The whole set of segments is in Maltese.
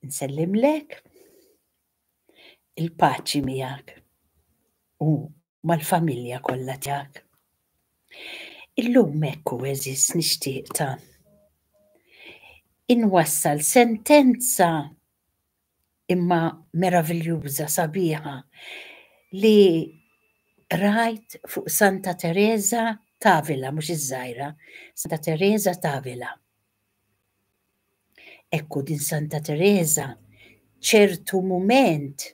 Nsellimlek il-paċi miegħek u mal-familja kollha tiegħek. Illum hekk eżis nixtieq inwassal sentenza imma meraviljuża sabiħa li rajt fuq Santa Teresa d'Avila, mhux iż-żgħira, Santa Teresa d'Avila. Ekku din Santa Teresa ċertu mument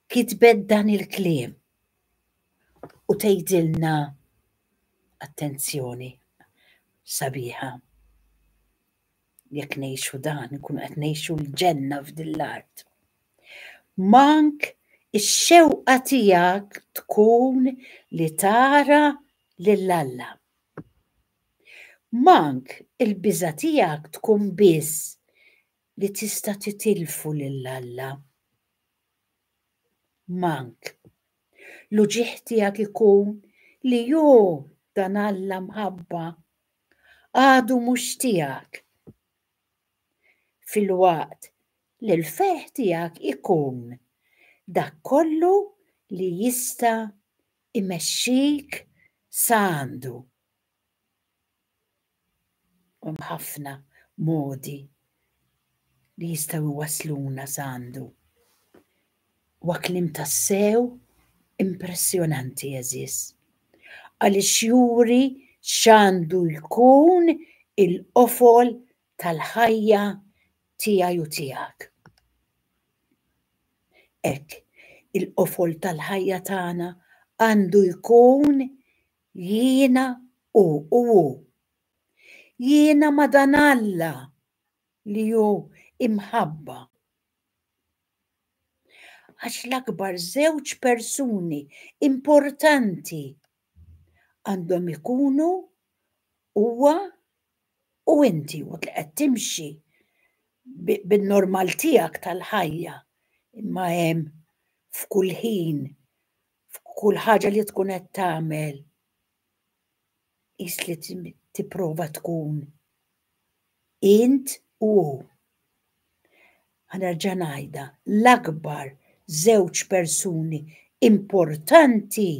kitbet dan il-kliem u tgħidilna attenzjoni sabiħa. Jekk ngħixu dan, nkunu qed ngħixu l-ġenna f'din l-art. Mank ix-xewqa tiegħek tkun li tara lil Alla. Mank il-biża' tiegħek tkun biss li tista' titilfu lil Alla. Mank l-uġigħ tiegħek ikun li dan Alla mħabba għadu mhux tiegħek. Filwaqt li l-ferħ tiegħek ikun dak kollu li jista' imexxik sa għandu. Hemm ħafna modi li jistgħu jwassluna sa għandu. Huwa kliem tassew impressjonanti eżis. Għaliex juri x'għandu jkun il-qofol tal-ħajja tiegħi u tiegħek. Hekk il-qofol tal-ħajja tagħna għandu jkun jiena u. Jiena ma' dan Alla li hu imħabba. Għax l-akbar żewġ persuni importanti għandhom ikunu huwa u inti waqt li qed timxi bin-normal tiegħek tal-ħajja. Imma hemm f'kull ħin, f'kull ħaġa li tkun qed tagħmel qis li tipprova tkun int u hu. Ħanerġa' ngħidha, l-akbar żewġ persuni importanti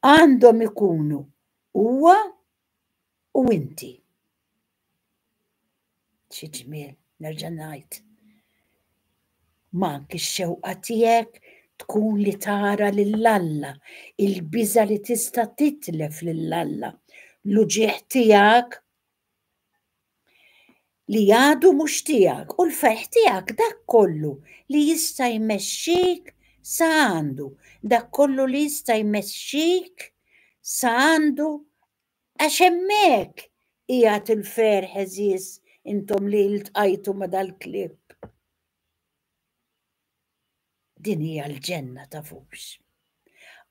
għandhom ikunu huwa u inti. Xi ġmiel, nerġa' ngħid. Mank ix-xewqa tiegħek tkun li tara lil Alla, il-biża' li tista' titlef lil Alla, l-uġigħ tiegħek li għadu mhux tiegħek u l-ferħ tiegħek dak kollu li jista' jmexxik sa għandu, dak kollu li jista' jmexxik sa għandu għax hemmhekk qiegħed il-ferħ eżis intom li ltqajtu ma' dal-klieb. Din hija l-ġenna tafux.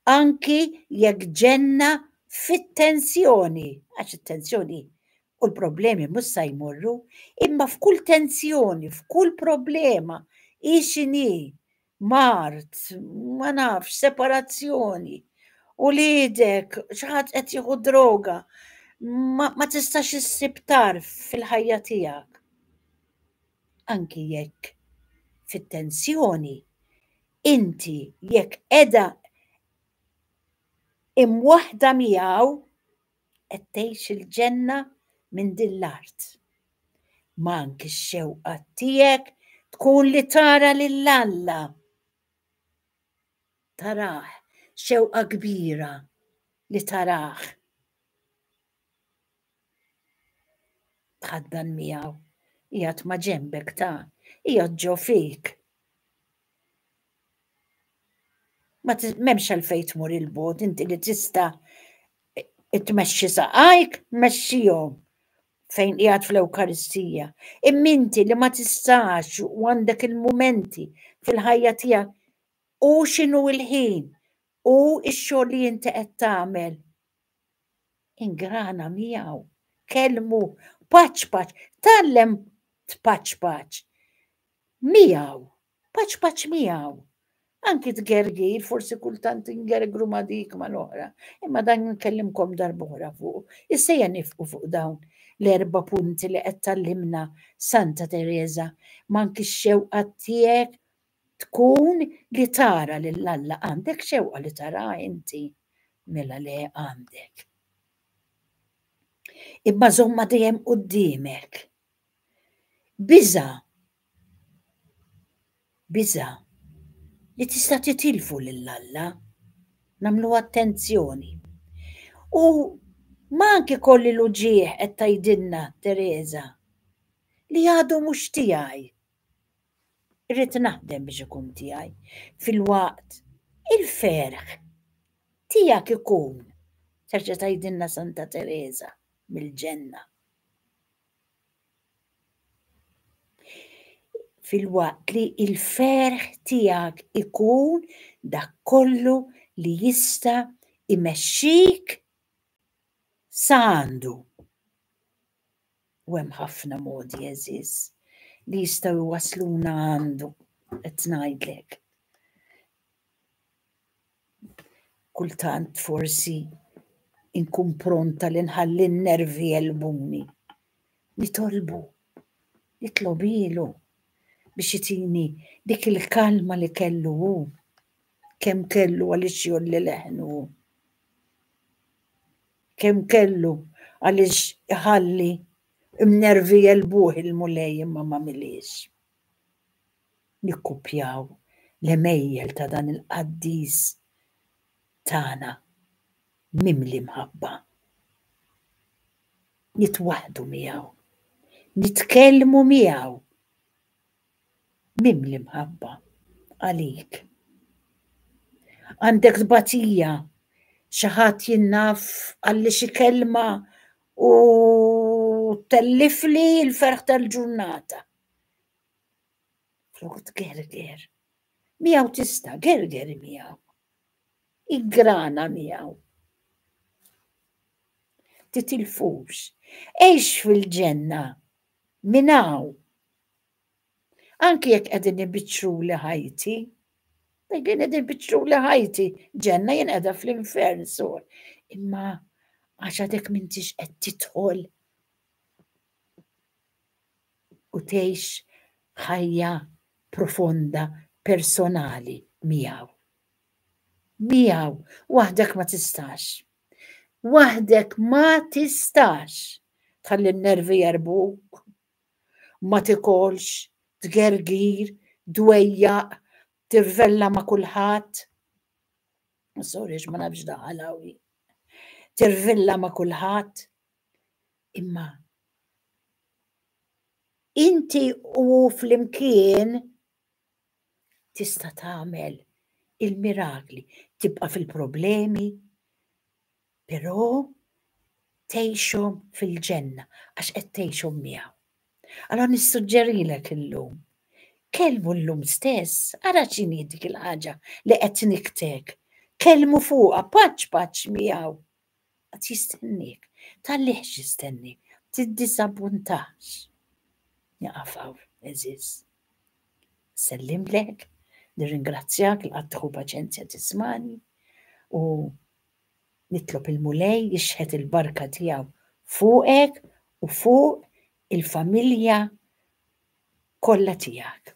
Anki jekk ġenna fit-tensjoni, għax it-tensjoni u l-problemi mhux se jmorru, imma f'kull tensjoni, f'kull problema, x'inhi, mart, ma nafx, separazzjoni, u lidek xi ħadd qed jieħu droga, ma tistax issib tarf fil-ħajja tiegħek. Anki jekk fit-tensjoni inti jekk qiegħda imwaħda miegħu qed tgħix il-ġenna minn din l-art. Mank ix-xewqa tiegħek tkun li tara lil Alla. Tarah, xewqa kbira li tarah. Tħaddan miegħu, qiegħed ma' ġenbek qiegħed ġo fik. M'hemmx għalfejn tmur il-bogħod, inti li tista' tmexxi saqajk, mexxihom fejn qiegħed fl-Ewkaristija. Imma inti li ma tistax u għandek il-mumenti fil-ħajja tiegħek u x'inhu l-ħin u x-xogħol li inti qed tagħmel. Ingrana miegħu, kellmu, paċ, tgħallem tpaċ miegħu, paċ miegħu. Anki tgergir, forsi kultant ingergru ma' dik ma' l-oħra, imma dan nkellimkom darb'oħra fuq. Issejja nifqu fuq dawn l-4 punti li qed tallimna Santa Teresa, manki x-xewqa tiegħek tkun li tara lil Alla. Għandek xewqa li tara inti? Mela le għandek. Imma żomma dejjem quddiemek. Biża' li tista' titilfu lil Alla, nagħmlu attenzjoni. U ma anke kolli l-uġieħ qed tgħidilna Teresa li għadu mhux tiegħi. Irrid naħdem biex ikun tiegħi. Filwaqt il-ferħ tiegħek ikun, terġa' tgħidilna Santa Teresa mill-ġenna. Filwaqt li il-ferħ tiegħek ikun dak kollu li jista' imexxik sa għandu. U hemm ħafna modi eżiż li jistgħu jwasluna għandu, qed ngħidlek. Kultant forsi inkun pronta li nħalli n-nervi jelbuni. Nitlob ilu biex jitini dik il-kalma li kellu hu, kemm kellu għaliex jolli leħnu, kemm kellu għaliex iħalli imnervi jelbuh il-mulej imma ma milix. Nikkupjaw l-emejjel ta' dan il-qaddis tagħna mimli mħabba. Nitwaħdu miegħu, nitkellmu miegħu mimli mħabba għalik. Għandek tbatija xi ħadd jinnaf għalli xi kelma u tellifli l-ferħ tal-ġurnata. Flok tgerger. Miegħu tista' gergeri miegħu. Igrana miegħu. Titilfux. Għejx fil-ġenna minn hawn. Anki jekk qegħdin ibiċċruli ħajti, ġenna jien qiegħda fl-infern sur. Imma għax għadek m'intix qed tidħol u tgħix ħajja profonda personali miegħu. Waħdek ma tistax. Tħalli n-nervi jarbuk, ma tikolx, tgergir, dwejjaq, tirvella ma' kulħadd. Sorry, ma nafx daħalawi. Tirvella ma' kulħadd. Imma inti u flimkien tista' tagħmel il-mirakli, tibqa' fil-problemi, però tgħixhom fil-ġenna għax qed tgħixhom miegħu. Allora nissuġġerilek illum, kelmu llum stess, ara x'inhi dik il-ħaġa li qed niktek. Kelmu fuqha paċ miegħu. Qed jistennik, tgħallihx jistennik, tiddisappuntax. Jaqafaw, eżiż. Sellimlek, nirringrazzjak li qatt tieħu paċenzja tismani u nitlob il-mulej jixħet il-barka tiegħu fuqek u fuq il-familja kollha tiegħek.